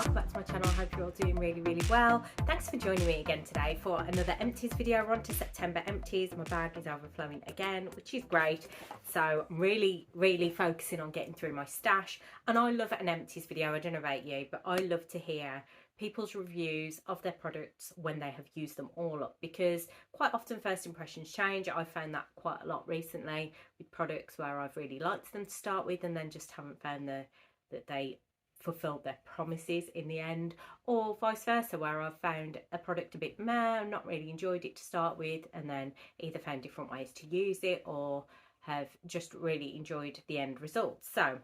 welcome back to my channel. I hope you're all doing really well. Thanks for joining me again today for another Empties video. We're on to September Empties. My bag is overflowing again, which is great. So I'm really focusing on getting through my stash. And I love an Empties video. I don't know about you, but I love to hear people's reviews of their products when they have used them all up, because quite often first impressions change. I've found that quite a lot recently with products where I've really liked them to start with and then just haven't found that they fulfilled their promises in the end, or vice versa, where I've found a product a bit meh, not really enjoyed it to start with, and then either found different ways to use it or have just really enjoyed the end result. So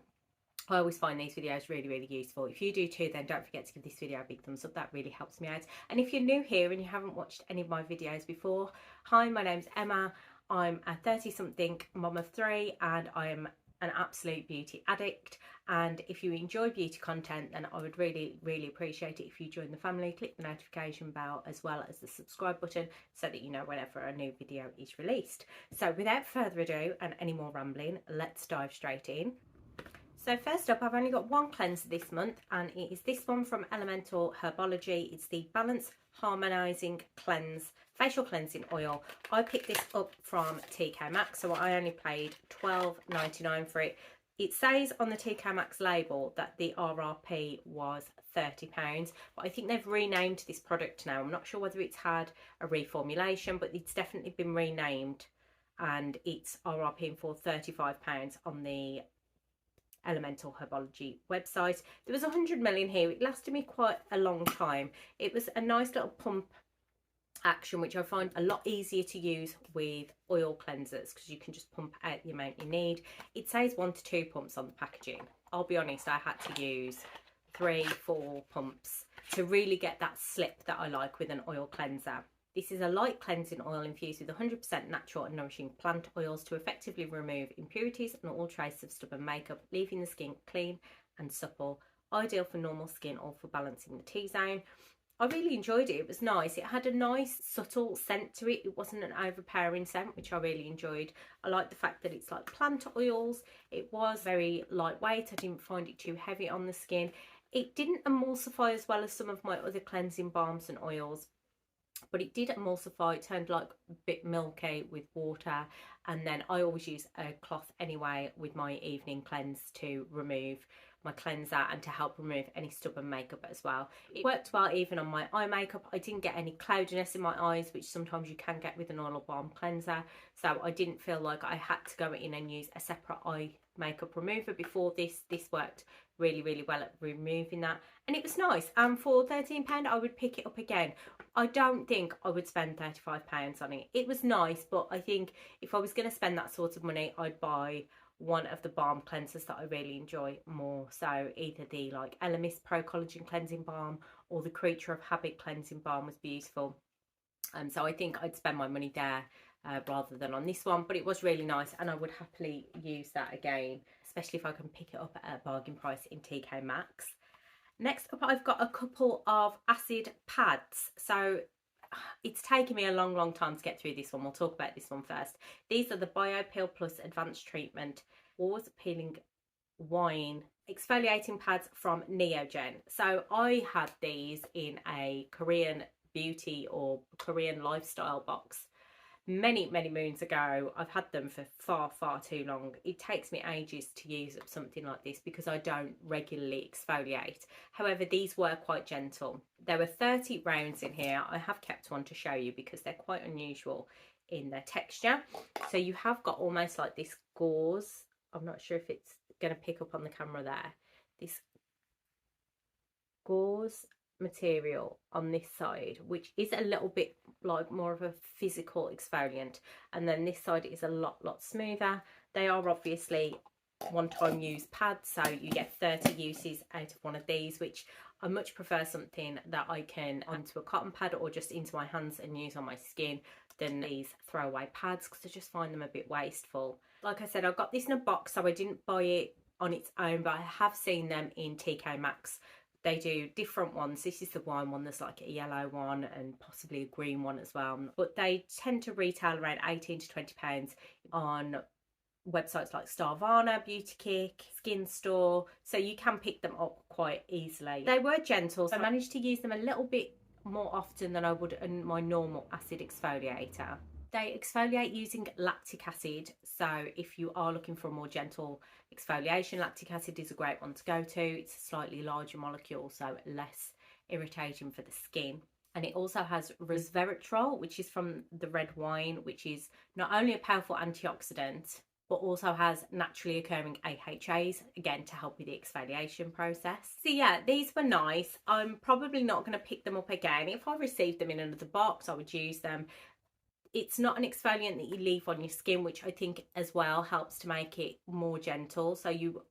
I always find these videos really useful. If you do too, then don't forget to give this video a big thumbs up. That really helps me out. And if you're new here and you haven't watched any of my videos before, hi, my name's Emma. I'm a 30-something mum of 3 and I am an absolute beauty addict. And if you enjoy beauty content, then I would really appreciate it if you join the family. Click the notification bell as well as the subscribe button so that you know whenever a new video is released. So without further ado and any more rambling, let's dive straight in. So first up, I've only got one cleanser this month, and it is this one from Elemental Herbology. It's the Balance Harmonizing Cleanse Facial Cleansing Oil. I picked this up from TK Maxx, so I only paid $12.99 for it. It says on the TK Maxx label that the RRP was £30, but I think they've renamed this product now. I'm not sure whether it's had a reformulation, but it's definitely been renamed, and it's RRPing for £35 on the Elemental Herbology website. There was 100 ml in here. It lasted me quite a long time. It was a nice little pump action, which I find a lot easier to use with oil cleansers because you can just pump out the amount you need. It says 1 to 2 pumps on the packaging. I'll be honest, I had to use 3-4 pumps to really get that slip that I like with an oil cleanser. This is a light cleansing oil infused with 100% natural and nourishing plant oils to effectively remove impurities and all traces of stubborn makeup, leaving the skin clean and supple. Ideal for normal skin or for balancing the T-zone. I really enjoyed it. It was nice. It had a nice subtle scent to it. It wasn't an overpowering scent, which I really enjoyed. I like the fact that it's like plant oils. It was very lightweight. I didn't find it too heavy on the skin. It didn't emulsify as well as some of my other cleansing balms and oils, but it did emulsify. It turned like a bit milky with water, and then I always use a cloth anyway with my evening cleanse to remove my cleanser and to help remove any stubborn makeup as well. It worked well even on my eye makeup. I didn't get any cloudiness in my eyes, which sometimes you can get with an oil or balm cleanser, so I didn't feel like I had to go in and use a separate eye makeup remover before this. This worked really well at removing that, and it was nice. And for £13 I would pick it up again. I don't think I would spend £35 on it. It was nice, but I think if I was going to spend that sort of money, I'd buy one of the balm cleansers that I really enjoy more. So either the like Elemis Pro Collagen Cleansing Balm or the Creature of Habit Cleansing Balm was beautiful. So I think I'd spend my money there rather than on this one, but it was really nice and I would happily use that again, especially if I can pick it up at a bargain price in TK Maxx. Next up, I've got a couple of acid pads. So it's taken me a long time to get through this one. We'll talk about this one first. These are the BioPeel Plus Advanced Treatment Pores Peeling Wine Exfoliating Pads from Neogen. So I had these in a Korean beauty or Korean lifestyle box many moons ago. I've had them for far too long. It takes me ages to use up something like this because I don't regularly exfoliate. However, these were quite gentle. There were 30 rounds in here. I have kept one to show you because they're quite unusual in their texture. So you have got almost like this gauze. I'm not sure if it's going to pick up on the camera there. This gauze material on this side, which is a little bit like more of a physical exfoliant, and then this side is a lot smoother. They are obviously one-time use pads, so you get 30 uses out of one of these, which I much prefer something that I can onto a cotton pad or just into my hands and use on my skin than these throwaway pads, because I just find them a bit wasteful. Like I said, I got this in a box, so I didn't buy it on its own, but I have seen them in TK Maxx. They do different ones. This is the wine one. There's like a yellow one and possibly a green one as well. But they tend to retail around £18 to £20 on websites like Starvana, Beauty Kick, Skin Store, so you can pick them up quite easily. They were gentle, so I managed to use them a little bit more often than I would in my normal acid exfoliator. They exfoliate using lactic acid, so if you are looking for a more gentle exfoliation, lactic acid is a great one to go to. It's a slightly larger molecule, so less irritating for the skin. And it also has resveratrol, which is from the red wine, which is not only a powerful antioxidant, but also has naturally occurring AHAs, again, to help with the exfoliation process. So yeah, these were nice. I'm probably not going to pick them up again. If I received them in another box, I would use them. It's not an exfoliant that you leave on your skin, which I think as well helps to make it more gentle. So you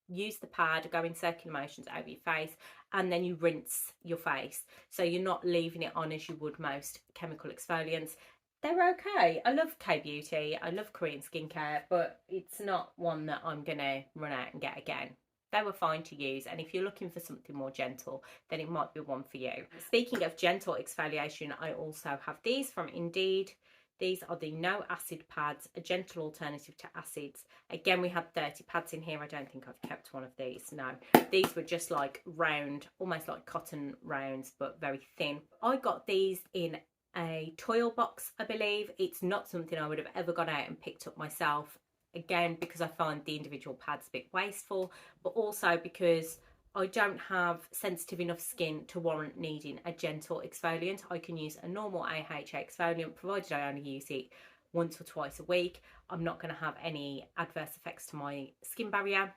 use the pad, go in circular motions over your face, and then you rinse your face. So you're not leaving it on as you would most chemical exfoliants. They're okay. I love K-Beauty. I love Korean skincare, but it's not one that I'm going to run out and get again. They were fine to use, and if you're looking for something more gentle, then it might be one for you. Speaking of gentle exfoliation, I also have these from Indeed. These are the no acid pads, a gentle alternative to acids. Again, we had 30 pads in here. I don't think I've kept one of these. No, these were just like round, almost like cotton rounds, but very thin. I got these in a toil box, I believe. It's not something I would have ever gone out and picked up myself. Again, because I find the individual pads a bit wasteful, but also because I don't have sensitive enough skin to warrant needing a gentle exfoliant. I can use a normal AHA exfoliant, provided I only use it once or twice a week. I'm not going to have any adverse effects to my skin barrier.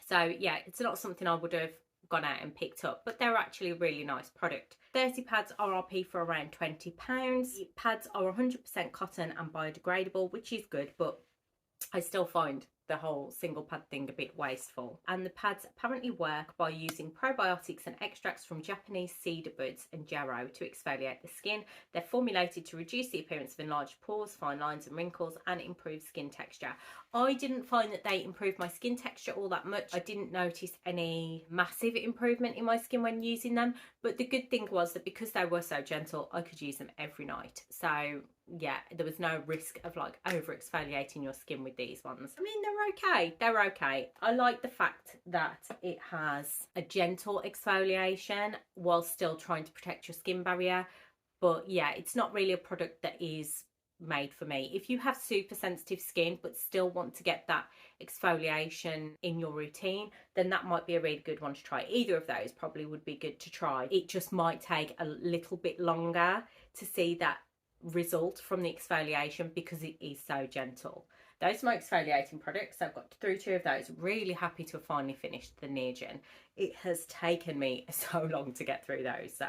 So yeah, it's not something I would have gone out and picked up, but they're actually a really nice product. 30 pads RRP for around £20. Pads are 100% cotton and biodegradable, which is good, but I still find the whole single pad thing a bit wasteful. And the pads apparently work by using probiotics and extracts from Japanese cedar buds and jarrow to exfoliate the skin. They're formulated to reduce the appearance of enlarged pores, fine lines and wrinkles, and improve skin texture. I didn't find that they improved my skin texture all that much. I didn't notice any massive improvement in my skin when using them, but the good thing was that because they were so gentle, I could use them every night. So yeah, there was no risk of like over exfoliating your skin with these ones. I mean, they're okay. I like the fact that it has a gentle exfoliation while still trying to protect your skin barrier. But yeah, it's not really a product that is made for me. If you have super sensitive skin but still want to get that exfoliation in your routine, then that might be a really good one to try. Either of those probably would be good to try. It just might take a little bit longer to see that result from the exfoliation because it is so gentle. Those are my exfoliating products. I've got through 2 of those. Really happy to have finally finished the Neogen. It has taken me so long to get through those, so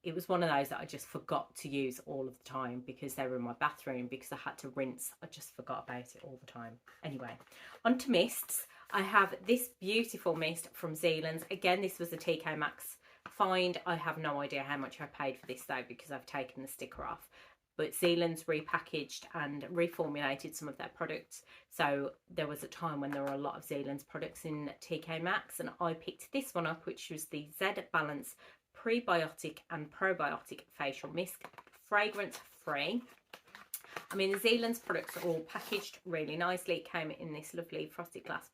it was one of those that I just forgot to use all of the time because they were in my bathroom, because I had to rinse. I just forgot about it all the time. Anyway, on to mists. I have this beautiful mist from Zealand's. Again, this was a TK Maxx find. I have no idea how much I paid for this though, because I've taken the sticker off. But Zealand's repackaged and reformulated some of their products. So there was a time when there were a lot of Zealand's products in TK Maxx, and I picked this one up, which was the Z Balance Prebiotic and Probiotic Facial Mist, fragrance free. I mean, the Zealand's products are all packaged really nicely. It came in this lovely frosted glass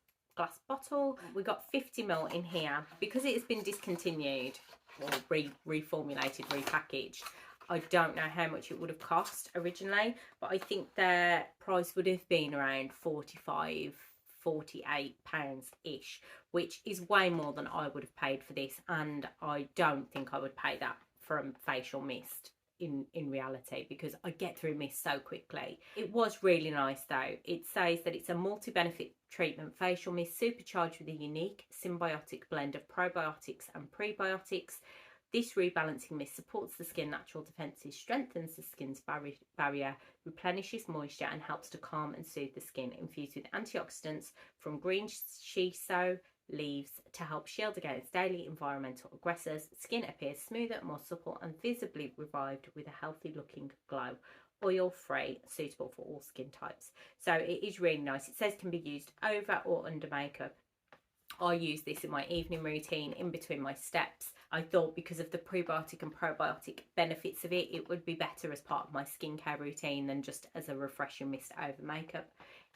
bottle. We got 50ml in here. Because it has been discontinued or reformulated, repackaged, I don't know how much it would have cost originally, but I think their price would have been around £45, £48 ish, which is way more than I would have paid for this, and I don't think I would pay that for a facial mist in reality, because I get through mist so quickly. It was really nice though. It says that it's a multi-benefit treatment facial mist supercharged with a unique symbiotic blend of probiotics and prebiotics. This rebalancing mist supports the skin natural defences, strengthens the skin's barrier, replenishes moisture and helps to calm and soothe the skin, infused with antioxidants from green shiso leaves to help shield against daily environmental aggressors. Skin appears smoother, more supple and visibly revived with a healthy looking glow. Oil free, suitable for all skin types. So it is really nice. It says can be used over or under makeup. I use this in my evening routine in between my steps. I thought because of the prebiotic and probiotic benefits of it, it would be better as part of my skincare routine than just as a refreshing mist over makeup.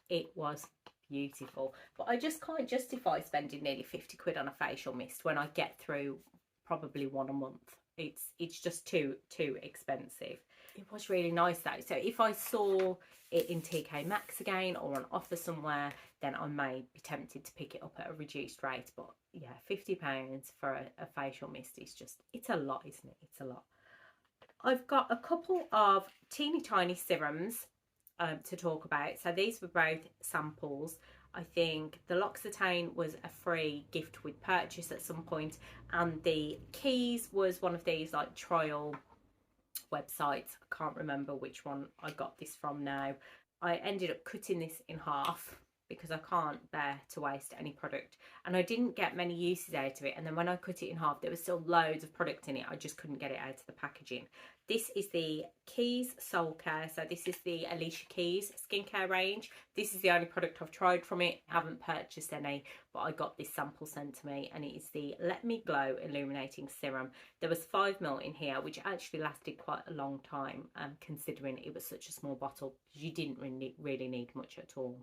It was beautiful, but I just can't justify spending nearly 50 quid on a facial mist when I get through probably one a month. It's just too expensive. It was really nice though, so if I saw it in TK Maxx again or on offer somewhere, then I may be tempted to pick it up at a reduced rate. But yeah, £50 for a facial mist is just, it's a lot, isn't it? It's a lot. I've got a couple of teeny tiny serums to talk about. So these were both samples. I think the L'Occitane was a free gift with purchase at some point, and the Keys was one of these like trial websites. I can't remember which one I got this from now. I ended up cutting this in half because I can't bear to waste any product, and I didn't get many uses out of it. And then when I cut it in half, there was still loads of product in it. I just couldn't get it out of the packaging. This is the Keys Soul Care. So this is the Alicia Keys skincare range. This is the only product I've tried from it. I haven't purchased any, but I got this sample sent to me, and it is the Let Me Glow Illuminating Serum. There was 5ml in here, which actually lasted quite a long time, considering it was such a small bottle. You didn't really need much at all.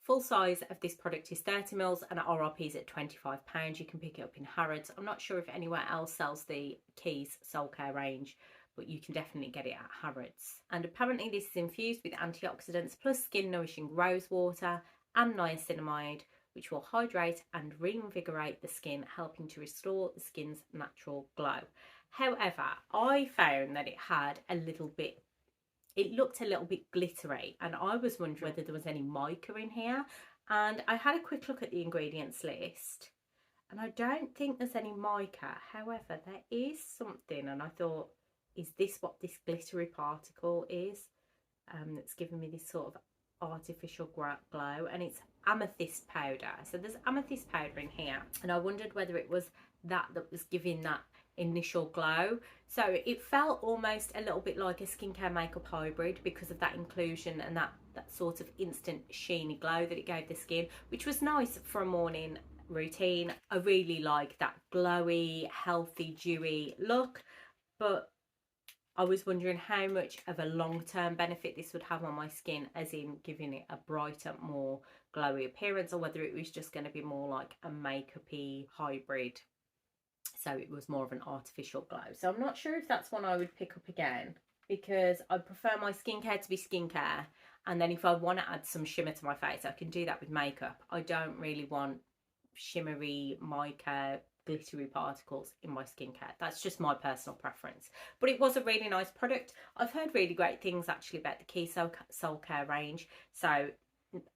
Full size of this product is 30ml and RRP is at £25. You can pick it up in Harrods. I'm not sure if anywhere else sells the Keys Soul Care range, but you can definitely get it at Harrods. And apparently this is infused with antioxidants plus skin nourishing rose water and niacinamide, which will hydrate and reinvigorate the skin, helping to restore the skin's natural glow. However, I found that it looked a little bit glittery, and I was wondering whether there was any mica in here. And I had a quick look at the ingredients list, and I don't think there's any mica. However, there is something, and I thought, is this what this glittery particle is? That's giving me this sort of artificial glow, and it's amethyst powder. So there's amethyst powder in here, and I wondered whether it was that was giving that initial glow. So it felt almost a little bit like a skincare makeup hybrid because of that inclusion and that sort of instant sheeny glow that it gave the skin, which was nice for a morning routine. I really like that glowy, healthy, dewy look, but I was wondering how much of a long-term benefit this would have on my skin, as in giving it a brighter, more glowy appearance, or whether it was just going to be more like a makeup-y hybrid. So it was more of an artificial glow. So I'm not sure if that's one I would pick up again, because I prefer my skincare to be skincare. And then if I want to add some shimmer to my face, I can do that with makeup. I don't really want shimmery, mica, glittery particles in my skincare. That's just my personal preference. But it was a really nice product. I've heard really great things actually about the Keys Soul Care range. So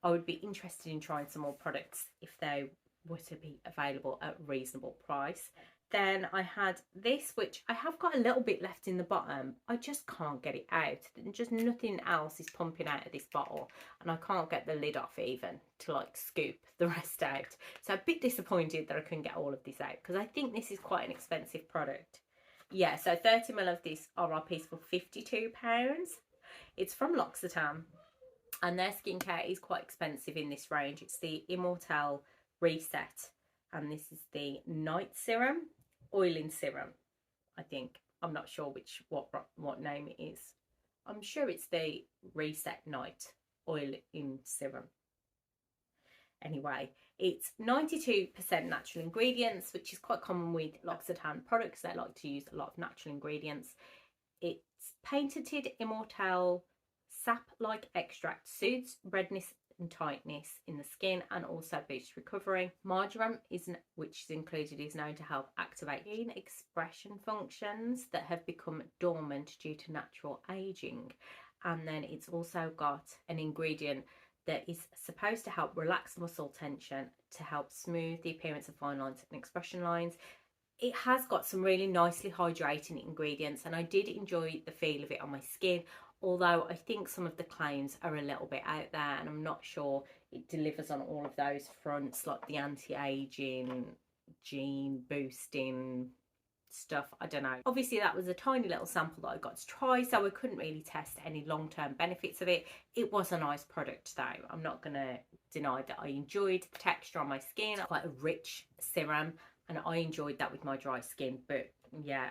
I would be interested in trying some more products if they were to be available at a reasonable price. Then I had this, which I have got a little bit left in the bottom. I just can't get it out. Just nothing else is pumping out of this bottle, and I can't get the lid off even to like scoop the rest out. So I'm a bit disappointed that I couldn't get all of this out, because I think this is quite an expensive product. Yeah, so 30ml of this RRP is for £52. It's from L'Occitane, and their skincare is quite expensive in this range. It's the Immortelle Reset, and this is the Night Serum. Oiling serum, I think. I'm not sure what name it is. I'm sure it's the Reset Night Oiling Serum. Anyway, it's 92% natural ingredients, which is quite common with L'Occitane products. They like to use a lot of natural ingredients. It's patented Immortelle sap-like extract, soothes redness and tightness in the skin and also boosts recovery. Marjoram, which is included, is known to help activate gene expression functions that have become dormant due to natural aging. And then it's also got an ingredient that is supposed to help relax muscle tension, to help smooth the appearance of fine lines and expression lines. It has got some really nicely hydrating ingredients, and I did enjoy the feel of it on my skin, although I think some of the claims are a little bit out there, and I'm not sure it delivers on all of those fronts, like the anti-aging, gene boosting stuff. I don't know. Obviously that was a tiny little sample that I got to try, so I couldn't really test any long-term benefits of it. It was a nice product though. I'm not gonna deny that I enjoyed the texture on my skin. It's quite a rich serum, and I enjoyed that with my dry skin. But yeah,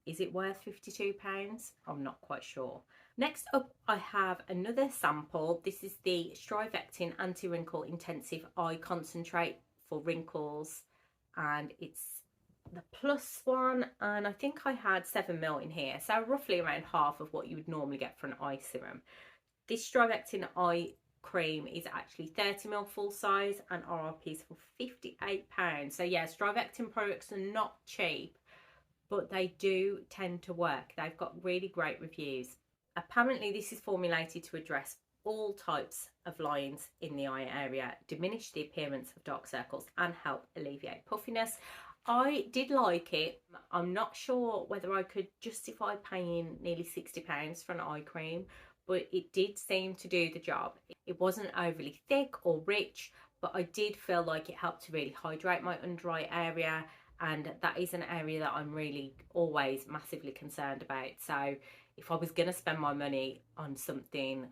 is it worth £52? I'm not quite sure. Next up, I have another sample. This is the Strivectin Anti-Wrinkle Intensive Eye Concentrate for wrinkles, and it's the plus one, and I think I had 7ml in here, so roughly around half of what you would normally get for an eye serum. This Strivectin eye cream is actually 30ml full size, and RRP is for £58. So yeah, Strivectin products are not cheap, but they do tend to work. They've got really great reviews. Apparently this is formulated to address all types of lines in the eye area, diminish the appearance of dark circles, and help alleviate puffiness. I did like it. I'm not sure whether I could justify paying nearly £60 for an eye cream, but it did seem to do the job. It wasn't overly thick or rich, but I did feel like it helped to really hydrate my under eye area, and that is an area that I'm really always massively concerned about. So if I was going to spend my money on something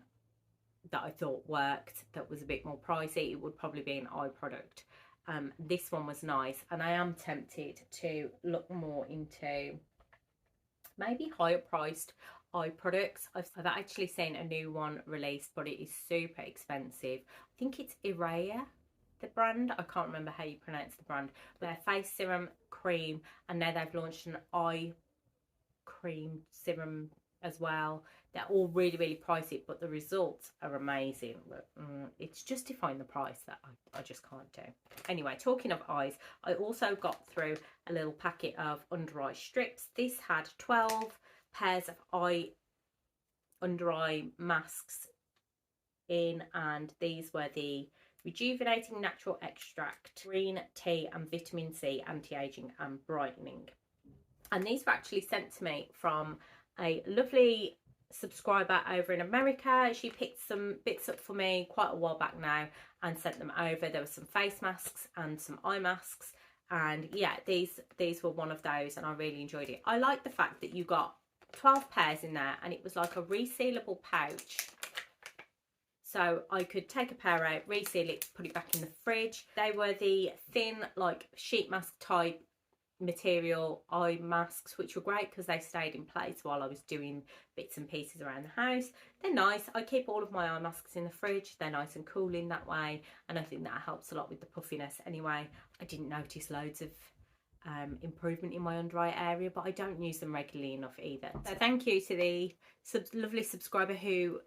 that I thought worked, that was a bit more pricey, it would probably be an eye product. This one was nice, and I am tempted to look more into maybe higher priced eye products. I've actually seen a new one released, but it is super expensive. I think it's Iraya, the brand. I can't remember how you pronounce the brand. Their face serum cream, and now they've launched an eye cream serum as well. They're all really pricey, but the results are amazing. It's justifying the price that I just can't do. Anyway, talking of eyes, I also got through a little packet of under eye strips. This had 12 pairs of under eye masks in, and these were the Rejuvenating Natural Extract, Green Tea and Vitamin C Anti-Aging and Brightening. And these were actually sent to me from a lovely subscriber over in America. She picked some bits up for me quite a while back now and sent them over. There were some face masks and some eye masks, and yeah, these were one of those, and I really enjoyed it. I like the fact that you got 12 pairs in there, and it was like a resealable pouch, so I could take a pair out, reseal it, put it back in the fridge. They were the thin, like sheet mask type material eye masks, which were great because they stayed in place while I was doing bits and pieces around the house. They're nice. I keep all of my eye masks in the fridge. They're nice and cool in that way, and I think that helps a lot with the puffiness. Anyway, I didn't notice loads of improvement in my under eye area, but I don't use them regularly enough either. So thank you to the lovely subscriber who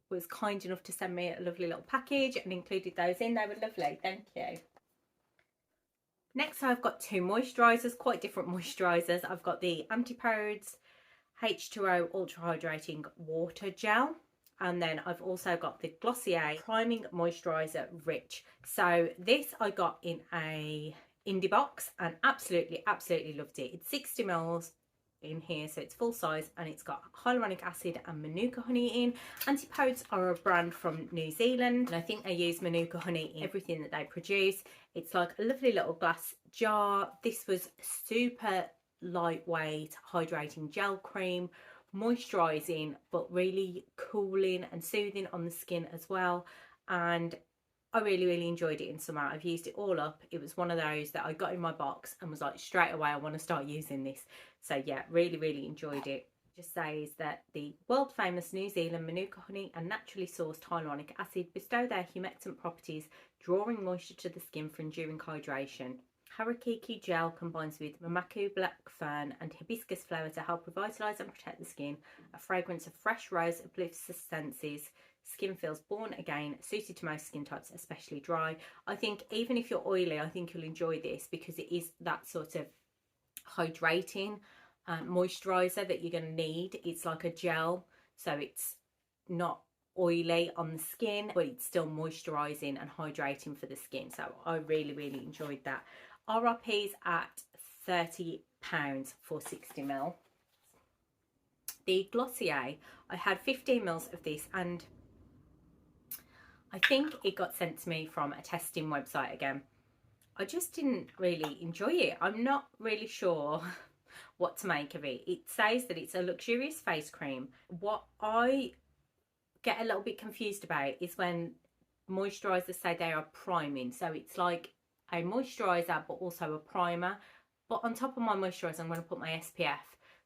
was kind enough to send me a lovely little package and included those in. They were lovely. Thank you. Next, I've got two moisturisers, quite different moisturisers. I've got the Antipodes H2O Ultra Hydrating Water Gel, and then I've also got the Glossier Priming Moisturiser Rich. So this I got in a indie box and absolutely loved it. It's 60ml in here, so it's full size, and it's got hyaluronic acid and manuka honey in. Antipodes are a brand from New Zealand, and I think they use manuka honey in everything that they produce. It's like a lovely little glass jar. This was super lightweight hydrating gel cream, moisturizing but really cooling and soothing on the skin as well, and I really enjoyed it in summer. I've used it all up. It was one of those that I got in my box and was like, straight away I want to start using this. So yeah, really enjoyed it. Just says that the world famous New Zealand manuka honey and naturally sourced hyaluronic acid bestow their humectant properties, drawing moisture to the skin for enduring hydration. Harakiki gel combines with mamaku, black fern and hibiscus flower to help revitalise and protect the skin. A fragrance of fresh rose uplifts the senses. Skin feels born again, suited to most skin types, especially dry. I think even if you're oily, I think you'll enjoy this because it is that sort of hydrating moisturiser that you're going to need. It's like a gel, so it's not oily on the skin, but it's still moisturising and hydrating for the skin. So I really enjoyed that. RRP's at £30 for 60ml. The Glossier, I had 15ml of this, and I think it got sent to me from a testing website again. I just didn't really enjoy it. I'm not really sure what to make of it. It says that it's a luxurious face cream. What I get a little bit confused about is when moisturisers say they are priming. So it's like a moisturiser but also a primer. But on top of my moisturiser, I'm going to put my SPF.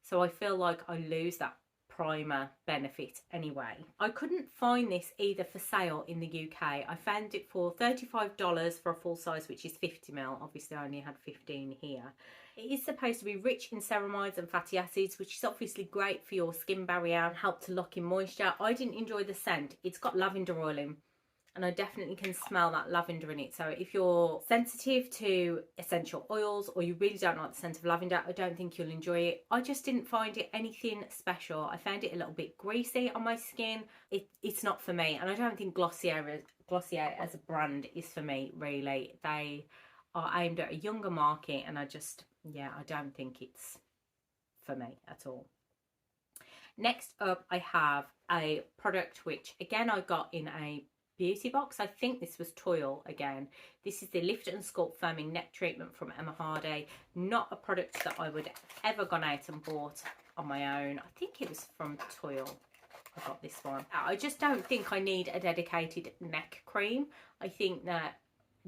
So I feel like I lose that primer benefit anyway. I couldn't find this either for sale in the UK. I found it for $35 for a full size, which is 50ml. Obviously I only had 15 here. It is supposed to be rich in ceramides and fatty acids, which is obviously great for your skin barrier and help to lock in moisture. I didn't enjoy the scent. It's got lavender oil in, and I definitely can smell that lavender in it. So if you're sensitive to essential oils or you really don't like the scent of lavender, I don't think you'll enjoy it. I just didn't find it anything special. I found it a little bit greasy on my skin. It's not for me, and I don't think Glossier as a brand is for me, really. They are aimed at a younger market, and I don't think it's for me at all. Next up, I have a product which again I got in a beauty box. I think this was Toil again. This is the Lift and Sculpt Firming Neck Treatment from Emma.Latham. Not a product that I would ever gone out and bought on my own. I think it was from Toil. I got this one. I just don't think I need a dedicated neck cream. I think that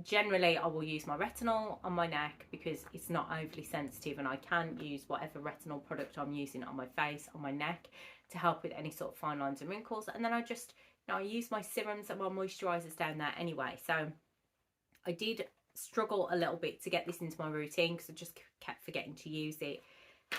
generally I will use my retinol on my neck because it's not overly sensitive, and I can use whatever retinol product I'm using on my face, on my neck, to help with any sort of fine lines and wrinkles. And then I use my serums and my moisturizers down there anyway. So I did struggle a little bit to get this into my routine because I just kept forgetting to use it.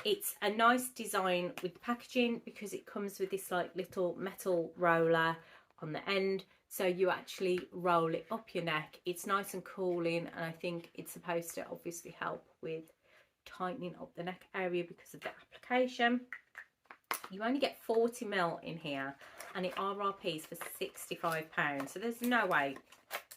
It's a nice design with the packaging because it comes with this like little metal roller on the end, so you actually roll it up your neck. It's nice and cooling, and I think it's supposed to obviously help with tightening up the neck area because of the application. You only get 40ml in here, and it RRPs for £65, so there's no way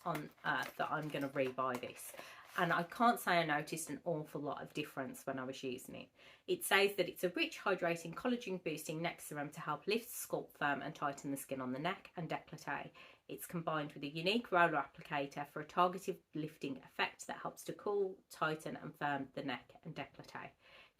on earth that I'm going to rebuy this. And I can't say I noticed an awful lot of difference when I was using it. It says that it's a rich, hydrating, collagen boosting neck serum to help lift, sculpt, firm and tighten the skin on the neck and décolleté. It's combined with a unique roller applicator for a targeted lifting effect that helps to cool, tighten and firm the neck and décolleté.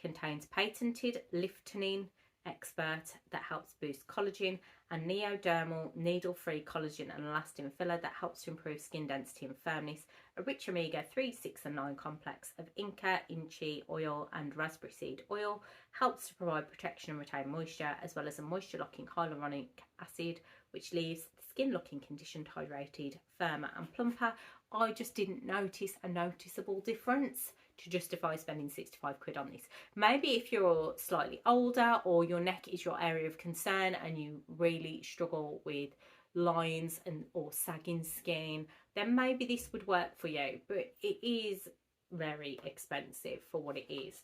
Contains patented liftening expert that helps boost collagen, and neodermal needle-free collagen and elastin filler that helps to improve skin density and firmness. A rich omega-3, 6 and 9 complex of Inca, Inchi oil and raspberry seed oil helps to provide protection and retain moisture, as well as a moisture-locking hyaluronic acid which leaves the skin looking conditioned, hydrated, firmer and plumper. I just didn't notice a noticeable difference to justify spending 65 quid on this. Maybe if you're slightly older or your neck is your area of concern and you really struggle with lines or sagging skin, then maybe this would work for you, but it is very expensive for what it is.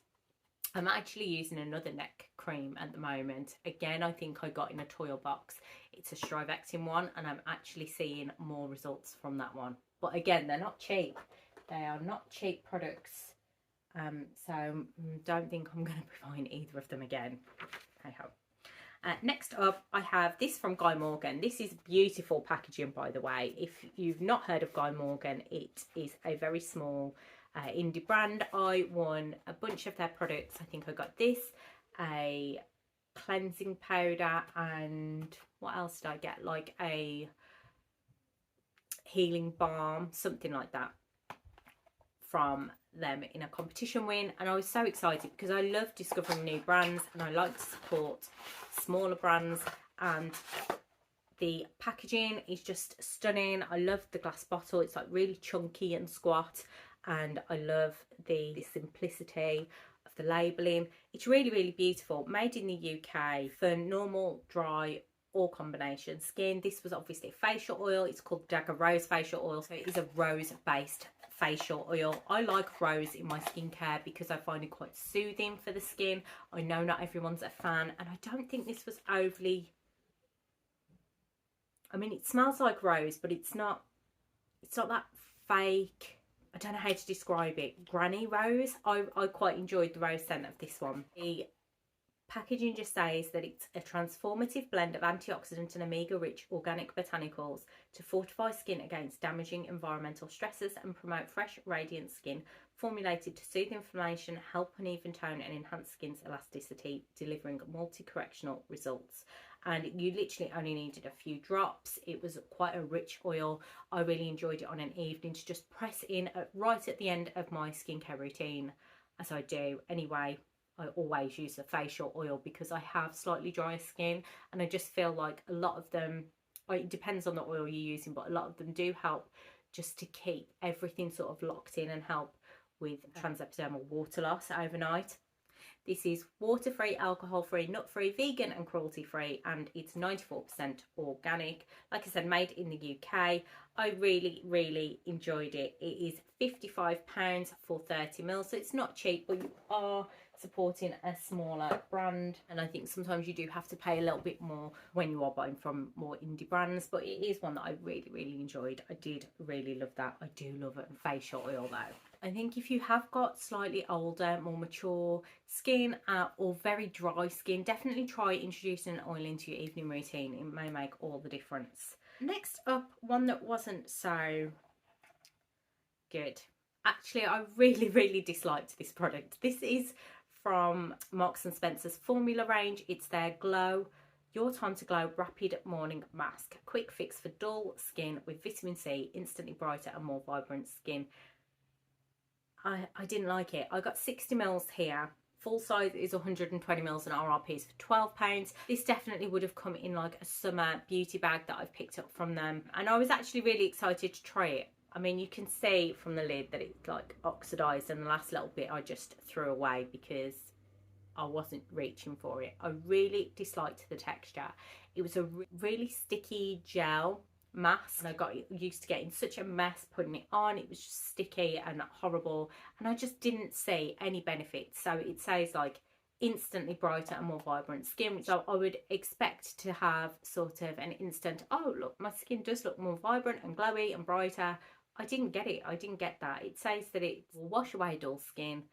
I'm actually using another neck cream at the moment. Again, I think I got in a Toil box. It's a Strivectin one, and I'm actually seeing more results from that one. But again, they're not cheap. They are not cheap products. So don't think I'm going to be buying either of them again. I hope. Next up, I have this from Guy Morgan. This is beautiful packaging, by the way. If you've not heard of Guy Morgan, it is a very small indie brand. I won a bunch of their products. I think I got this, a cleansing powder, and what else did I get? Like a healing balm, something like that, from them in a competition win. And I was so excited because I love discovering new brands and I like to support smaller brands, and the packaging is just stunning. I love the glass bottle. It's like really chunky and squat, and I love the simplicity of the labelling. It's really, really beautiful. Made in the UK for normal, dry or combination skin. This was obviously a facial oil. It's called Dagger Rose Facial Oil, so it is a rose based facial oil. I like rose in my skincare because I find it quite soothing for the skin. I know not everyone's a fan, and I don't think this was overly, I mean, it smells like rose, but it's not that fake, I don't know how to describe it, granny rose. I quite enjoyed the rose scent of this one. The packaging just says that it's a transformative blend of antioxidant and omega-rich organic botanicals to fortify skin against damaging environmental stresses and promote fresh, radiant skin, formulated to soothe inflammation, help uneven tone and enhance skin's elasticity, delivering multi-correctional results. And you literally only needed a few drops. It was quite a rich oil. I really enjoyed it on an evening to just press in right at the end of my skincare routine, as I do anyway. I always use a facial oil because I have slightly drier skin, and I just feel like a lot of them, it depends on the oil you're using, but a lot of them do help just to keep everything sort of locked in and help with transepidermal water loss overnight. This is water-free, alcohol-free, nut-free, vegan and cruelty-free, and it's 94% organic. Like I said, made in the UK. I really enjoyed it. It is £55 for 30ml, so it's not cheap, but you are supporting a smaller brand, and I think sometimes you do have to pay a little bit more when you are buying from more indie brands, but it is one that I really enjoyed. I did really love that. I do love a facial oil though. I think if you have got slightly older, more mature skin or very dry skin, definitely try introducing an oil into your evening routine. It may make all the difference. Next up, one that wasn't so good. Actually, I really disliked this product. This is from Marks and Spencer's formula range. It's their Glow Your Time to Glow Rapid Morning Mask. Quick fix for dull skin with vitamin C, instantly brighter and more vibrant skin. I didn't like it. I got 60ml here. Full size is 120ml and RRP is for £12. This definitely would have come in like a summer beauty bag that I've picked up from them. And I was actually really excited to try it. I mean, you can see from the lid that it's like oxidized, and the last little bit I just threw away because I wasn't reaching for it. I really disliked the texture. It was a really sticky gel mask, and I got used to getting such a mess putting it on. It was just sticky and horrible, and I just didn't see any benefits. So it says like instantly brighter and more vibrant skin, which I would expect to have sort of an instant, oh look, my skin does look more vibrant and glowy and brighter. I didn't get it. I didn't get that. It says that it will wash away dull skin,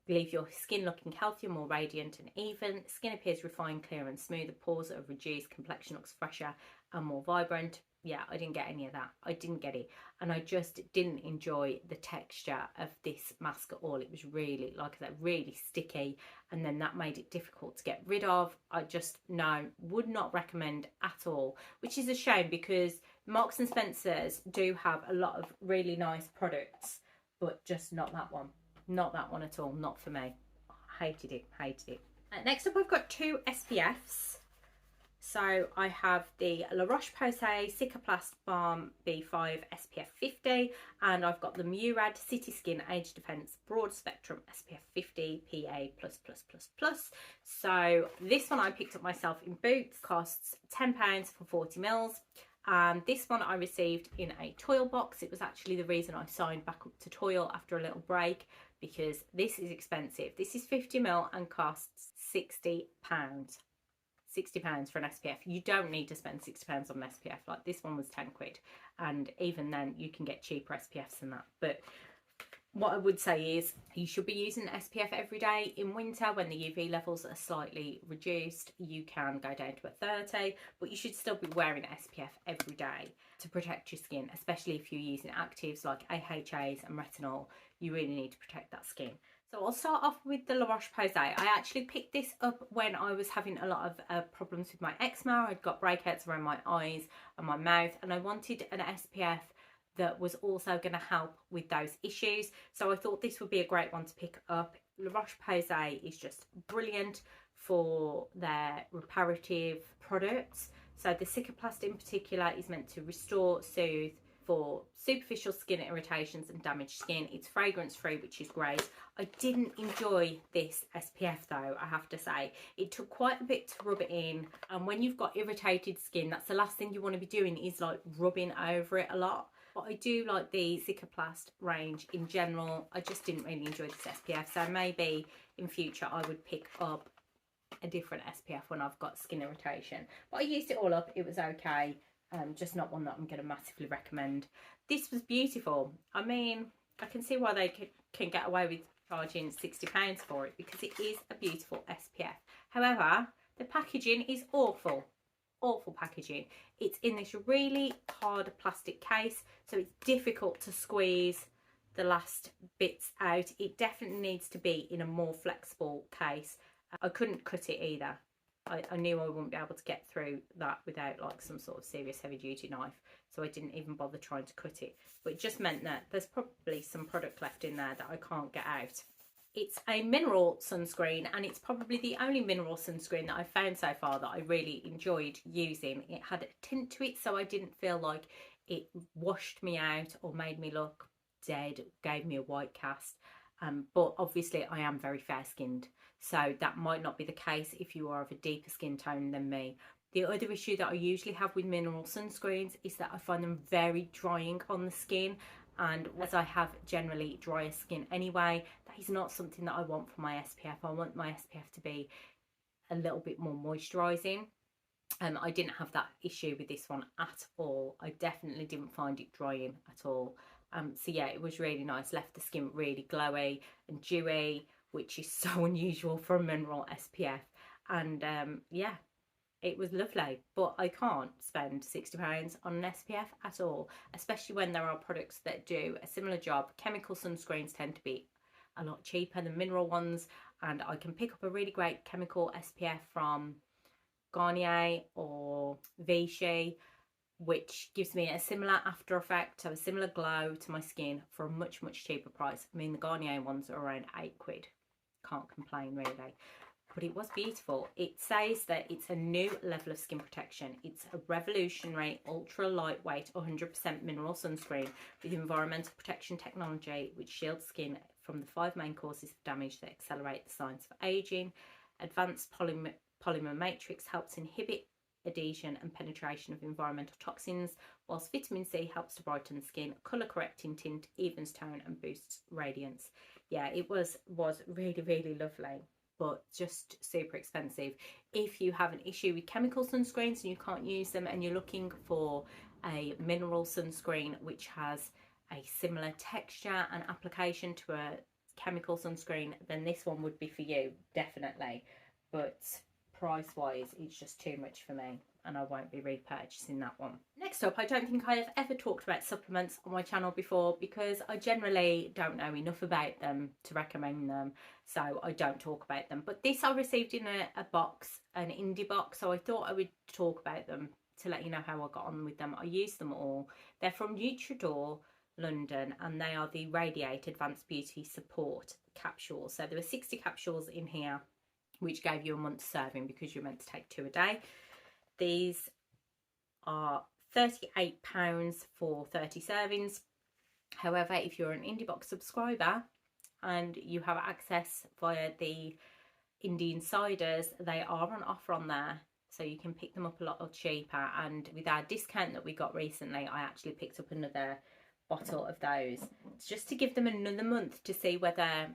leave your skin looking healthier, more radiant and even. Skin appears refined, clear and smooth. The pores are reduced. Complexion looks fresher and more vibrant. Yeah, I didn't get any of that. I didn't get it. And I just didn't enjoy the texture of this mask at all. It was really, like I said, really sticky. And then that made it difficult to get rid of. I just, no, would not recommend at all. Which is a shame because Marks and Spencer's do have a lot of really nice products, but just not that one. Not that one at all. Not for me. Hated it. Next up, I've got two SPFs. So I have the La Roche-Posay Cicaplast Balm B5 SPF 50, and I've got the Murad City Skin Age Defense Broad Spectrum SPF 50 PA++++. So this one I picked up myself in Boots, costs £10 for 40ml. And this one I received in a Toil box. It was actually the reason I signed back up to Toil after a little break, because this is expensive. This is 50ml and costs £60. £60 for an SPF. You don't need to spend £60 on an SPF. Like this one was 10 quid, and even then you can get cheaper SPFs than that. But what I would say is you should be using SPF every day. In winter, when the UV levels are slightly reduced, you can go down to a 30, but you should still be wearing SPF every day to protect your skin, especially if you're using actives like AHAs and retinol. You really need to protect that skin. So I'll start off with the La Roche-Posay. I actually picked this up when I was having a lot of problems with my eczema. I'd got breakouts around my eyes and my mouth, and I wanted an SPF that was also going to help with those issues. So I thought this would be a great one to pick up. La Roche-Posay is just brilliant for their reparative products. So the Cicaplast in particular is meant to restore, soothe, for superficial skin irritations and damaged skin. It's fragrance free, which is great. I didn't enjoy this SPF though, I have to say. It took quite a bit to rub it in, and when you've got irritated skin, that's the last thing you want to be doing, is like rubbing over it a lot. But I do like the Cicaplast range in general. I just didn't really enjoy this SPF, so maybe in future I would pick up a different SPF when I've got skin irritation. But I used it all up, it was okay. Just not one that I'm going to massively recommend. This was beautiful. I mean, I can see why they can get away with charging £60 for it, because it is a beautiful SPF. However, the packaging is awful. Awful packaging. It's in this really hard plastic case, so it's difficult to squeeze the last bits out. It definitely needs to be in a more flexible case. I couldn't cut it either. I knew I wouldn't be able to get through that without like some sort of serious heavy duty knife, so I didn't even bother trying to cut it. But it just meant that there's probably some product left in there that I can't get out. It's a mineral sunscreen, and it's probably the only mineral sunscreen that I've found so far that I really enjoyed using. It had a tint to it, so I didn't feel like it washed me out or made me look dead, gave me a white cast. But obviously I am very fair skinned, so that might not be the case if you are of a deeper skin tone than me. The other issue that I usually have with mineral sunscreens is that I find them very drying on the skin, and as I have generally drier skin anyway, that is not something that I want for my SPF. I want my SPF to be a little bit more moisturising. I didn't have that issue with this one at all. I definitely didn't find it drying at all. So yeah, it was really nice. Left the skin really glowy and dewy, which is so unusual for a mineral SPF. And yeah, it was lovely. But I can't spend £60 on an SPF at all, especially when there are products that do a similar job. Chemical sunscreens tend to be a lot cheaper than mineral ones, and I can pick up a really great chemical SPF from Garnier or Vichy, which gives me a similar after effect, so a similar glow to my skin for a much cheaper price. I mean, the Garnier ones are around £8. Can't complain really. But it was beautiful. It says that it's a new level of skin protection. It's a revolutionary, ultra lightweight, 100% mineral sunscreen with environmental protection technology, which shields skin from the 5 main causes of damage that accelerate the signs of aging. Advanced polymer matrix helps inhibit adhesion and penetration of environmental toxins, whilst vitamin C helps to brighten the skin, colour correcting tint, evens tone and boosts radiance. Yeah, it was really lovely, but just super expensive. If you have an issue with chemical sunscreens and you can't use them, and you're looking for a mineral sunscreen which has a similar texture and application to a chemical sunscreen, then this one would be for you, definitely. But price wise, it's just too much for me, and I won't be repurchasing that one. Next up, I don't think I have ever talked about supplements on my channel before, because I generally don't know enough about them to recommend them, so I don't talk about them. But this I received in a box, an indie box, so I thought I would talk about them to let you know how I got on with them. I used them all. They're from Nutridor London, and they are the Radiate Advanced Beauty Support capsules. So there were 60 capsules in here, which gave you a month's serving because you're meant to take 2 a day. These are £38 for 30 servings. However, if you're an Indie Box subscriber and you have access via the Indie Insiders, they are on offer on there, so you can pick them up a lot cheaper. And with our discount that we got recently, I actually picked up another bottle of those. It's just to give them another month to see whether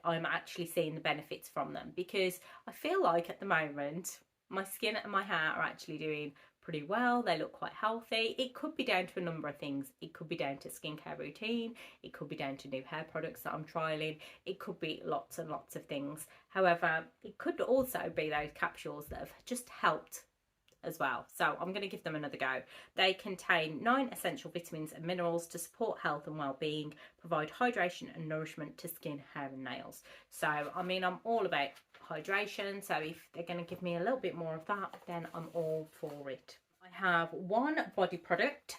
I'm actually seeing the benefits from them, because I feel like at the moment my skin and my hair are actually doing pretty well. They look quite healthy. It could be down to a number of things. It could be down to skincare routine. It could be down to new hair products that I'm trialing. It could be lots and lots of things. However, it could also be those capsules that have just helped as well. So I'm going to give them another go. They contain 9 essential vitamins and minerals to support health and well-being, provide hydration and nourishment to skin, hair and nails. So I mean, I'm all about hydration, so if they're going to give me a little bit more of that, then I'm all for it. I have one body product,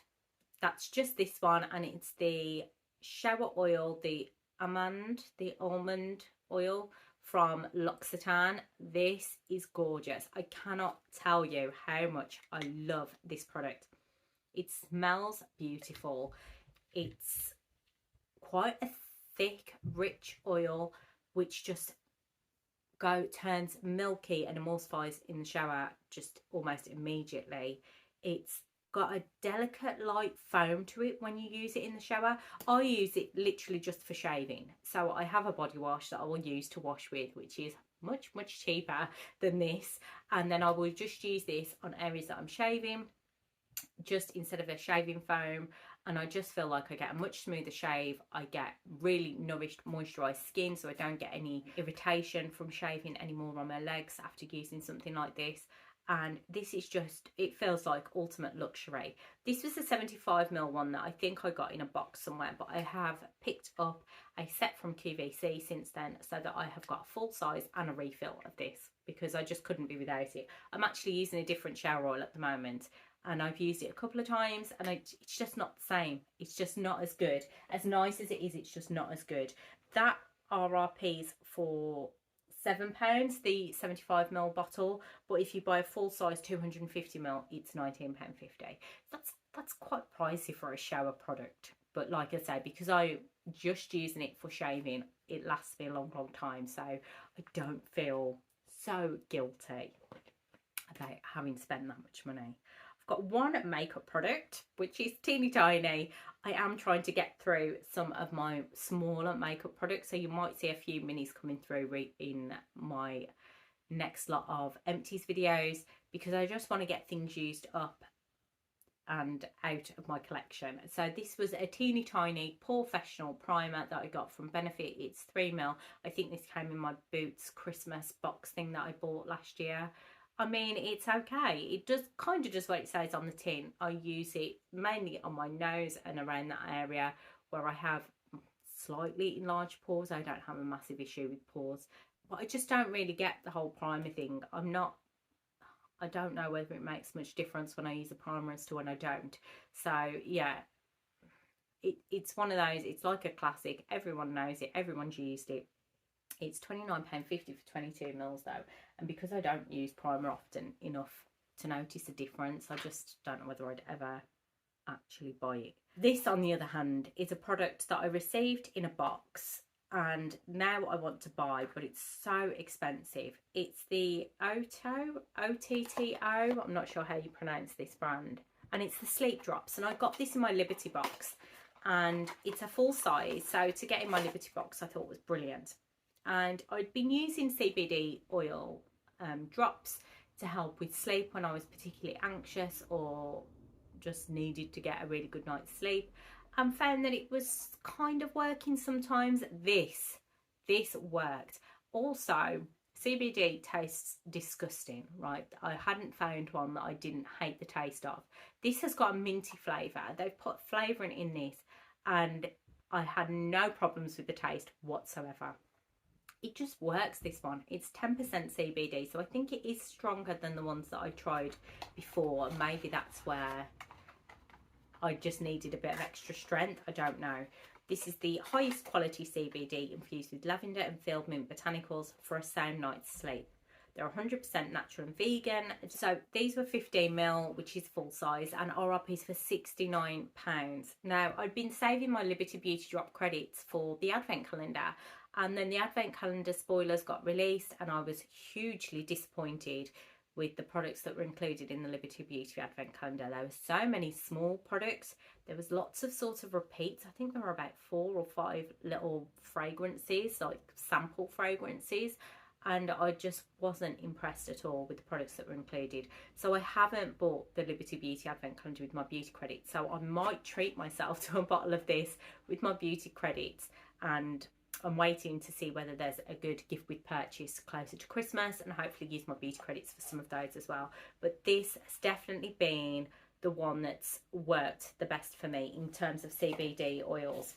that's just this one, and it's the shower oil, the almond oil from L'Occitane. This is gorgeous. I cannot tell you how much I love this product. It smells beautiful. It's quite a thick, rich oil which just turns milky and emulsifies in the shower just almost immediately. It's got a delicate light foam to it when you use it in the shower. I use it literally just for shaving, so I have a body wash that I will use to wash with, which is much cheaper than this, and then I will just use this on areas that I'm shaving, just instead of a shaving foam, and I just feel like I get a much smoother shave. I get really nourished, moisturised skin, so I don't get any irritation from shaving anymore on my legs after using something like this. And this is just, it feels like ultimate luxury. This was a 75ml one that I think I got in a box somewhere, but I have picked up a set from QVC since then, so that I have got a full size and a refill of this, because I just couldn't be without it. I'm actually using a different shower oil at the moment, and I've used it a couple of times, and it's just not the same. It's just not as good. As nice as it is, it's just not as good. That RRPs for £7, the 75ml bottle, but if you buy a full size 250ml, it's £19.50. That's quite pricey for a shower product, but like I say, because I'm just using it for shaving, it lasts me a long time, so I don't feel so guilty about having spent that much money. I've got one makeup product, which is teeny tiny. I am trying to get through some of my smaller makeup products, so you might see a few minis coming through in my next lot of empties videos, because I just want to get things used up and out of my collection. So this was a teeny tiny professional primer that I got from Benefit. It's 3ml. I think this came in my Boots Christmas box thing that I bought last year. I mean, it's okay. It does kind of just what it says on the tin. I use it mainly on my nose and around that area where I have slightly enlarged pores. I don't have a massive issue with pores, but I just don't really get the whole primer thing. I don't know whether it makes much difference when I use a primer as to when I don't. So yeah, it's one of those, it's like a classic. Everyone knows it, everyone's used it. It's £29.50 for 22ml though, and because I don't use primer often enough to notice a difference, I just don't know whether I'd ever actually buy it. This, on the other hand, is a product that I received in a box and now I want to buy, but it's so expensive. It's the Otto, O-T-T-O, I'm not sure how you pronounce this brand, and it's the Sleep Drops, and I got this in my Liberty box, and it's a full size, so to get in my Liberty box I thought was brilliant. And I'd been using CBD oil drops to help with sleep when I was particularly anxious or just needed to get a really good night's sleep, and found that it was kind of working sometimes. This worked. Also, CBD tastes disgusting, right? I hadn't found one that I didn't hate the taste of. This has got a minty flavour. They've put flavouring in this and I had no problems with the taste whatsoever. It just works, this one. It's 10% CBD, so I think it is stronger than the ones that I tried before. Maybe that's where I just needed a bit of extra strength, I don't know. This is the highest quality CBD infused with lavender and field mint botanicals for a sound night's sleep. They're 100% natural and vegan. So these were 15ml, which is full size, and RRPs for £69. Now, I'd been saving my Liberty Beauty Drop credits for the advent calendar, and then the advent calendar spoilers got released and I was hugely disappointed with the products that were included in the Liberty Beauty advent calendar. There were so many small products. There was lots of sort of repeats. I think there were about 4 or 5 little fragrances, like sample fragrances, and I just wasn't impressed at all with the products that were included. So I haven't bought the Liberty Beauty advent calendar with my beauty credits, so I might treat myself to a bottle of this with my beauty credits, and I'm waiting to see whether there's a good gift with purchase closer to Christmas, and hopefully use my beauty credits for some of those as well. But this has definitely been the one that's worked the best for me in terms of CBD oils,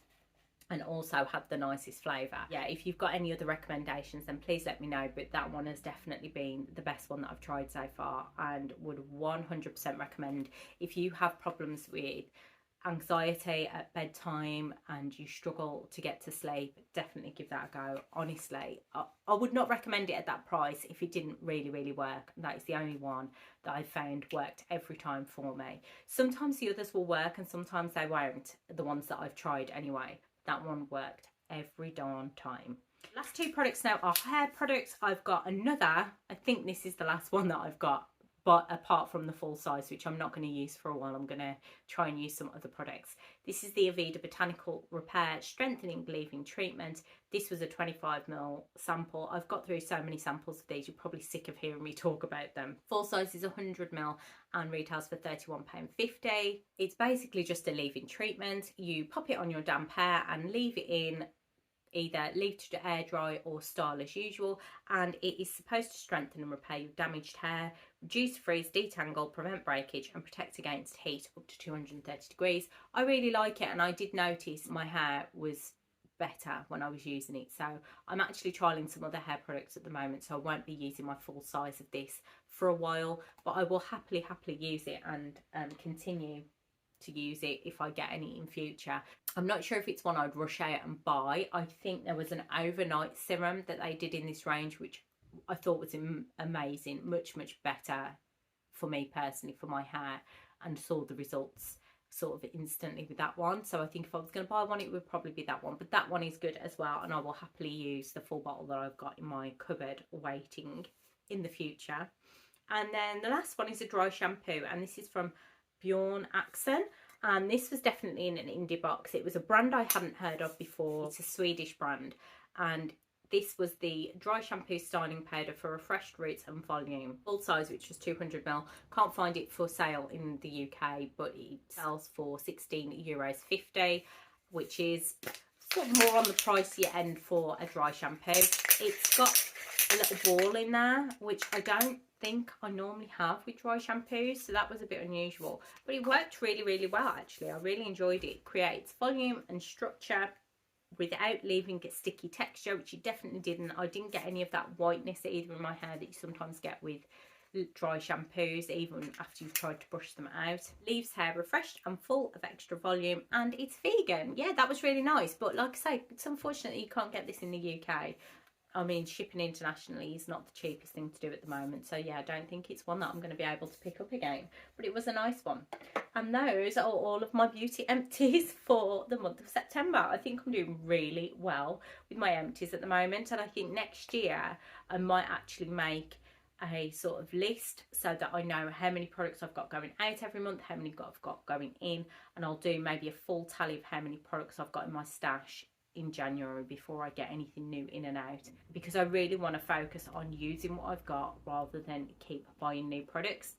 and also had the nicest flavour. Yeah, if you've got any other recommendations, then please let me know, but that one has definitely been the best one that I've tried so far, and would 100% recommend if you have problems with anxiety at bedtime and you struggle to get to sleep. Definitely give that a go. Honestly, I would not recommend it at that price if it didn't really work. That is the only one that I found worked every time for me. Sometimes the others will work and sometimes they won't, the ones that I've tried anyway. That one worked every darn time. Last two products now are hair products. I've got another, I think this is the last one that I've got, but apart from the full size, which I'm not going to use for a while, I'm going to try and use some other products. This is the Aveda Botanical Repair Strengthening Leave-In Treatment. This was a 25ml sample. I've got through so many samples of these, you're probably sick of hearing me talk about them. Full size is 100ml and retails for £31.50. It's basically just a leave-in treatment. You pop it on your damp hair and leave it in, either leave to air dry or style as usual, and it is supposed to strengthen and repair your damaged hair, reduce, freeze, detangle, prevent breakage and protect against heat up to 230 degrees. I really like it, and I did notice my hair was better when I was using it. So I'm actually trialing some other hair products at the moment, so I won't be using my full size of this for a while, but I will happily use it and continue to use it if I get any in future. I'm not sure if it's one I'd rush out and buy. I think there was an overnight serum that they did in this range, which I thought was amazing, much better for me personally, for my hair, and saw the results sort of instantly with that one. So I think if I was going to buy one, it would probably be that one, but that one is good as well, and I will happily use the full bottle that I've got in my cupboard waiting in the future. And then the last one is a dry shampoo, and this is from Bjorn Axen, and this was definitely in an indie box. It was a brand I hadn't heard of before. It's a Swedish brand, and this was the dry shampoo styling powder for refreshed roots and volume, full size, which was 200ml. Can't find it for sale in the UK, but it sells for €16.50, which is sort of more on the pricier end for a dry shampoo. It's got a little ball in there, which I don't think I normally have with dry shampoos, so that was a bit unusual, but it worked really well actually. I really enjoyed it. It creates volume and structure without leaving a sticky texture, which it definitely didn't. I didn't get any of that whiteness either in my hair that you sometimes get with dry shampoos, even after you've tried to brush them out. Leaves hair refreshed and full of extra volume, and it's vegan. Yeah, that was really nice, but like I say, it's unfortunate you can't get this in the UK. I mean, shipping internationally is not the cheapest thing to do at the moment. So yeah, I don't think it's one that I'm going to be able to pick up again. But it was a nice one. And those are all of my beauty empties for the month of September. I think I'm doing really well with my empties at the moment. And I think next year I might actually make a sort of list so that I know how many products I've got going out every month, how many I've got going in. And I'll do maybe a full tally of how many products I've got in my stash in January before I get anything new in and out, because I really want to focus on using what I've got rather than keep buying new products.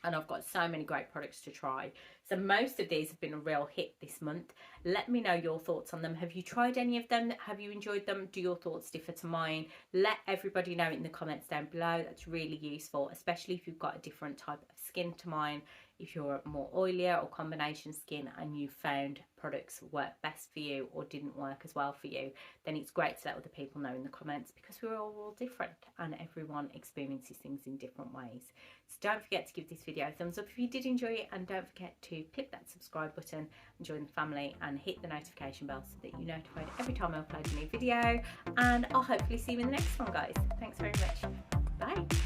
And I've got so many great products to try. So most of these have been a real hit this month. Let me know your thoughts on them. Have you tried any of them? Have you enjoyed them? Do your thoughts differ to mine? Let everybody know in the comments down below. That's really useful, especially if you've got a different type of skin to mine. If you're more oilier or combination skin and you found products work best for you or didn't work as well for you, then it's great to let other people know in the comments, because we're all different and everyone experiences things in different ways. So don't forget to give this video a thumbs up if you did enjoy it, and don't forget to click that subscribe button and join the family and hit the notification bell so that you're notified every time I upload a new video. And I'll hopefully see you in the next one, guys. Thanks very much. Bye.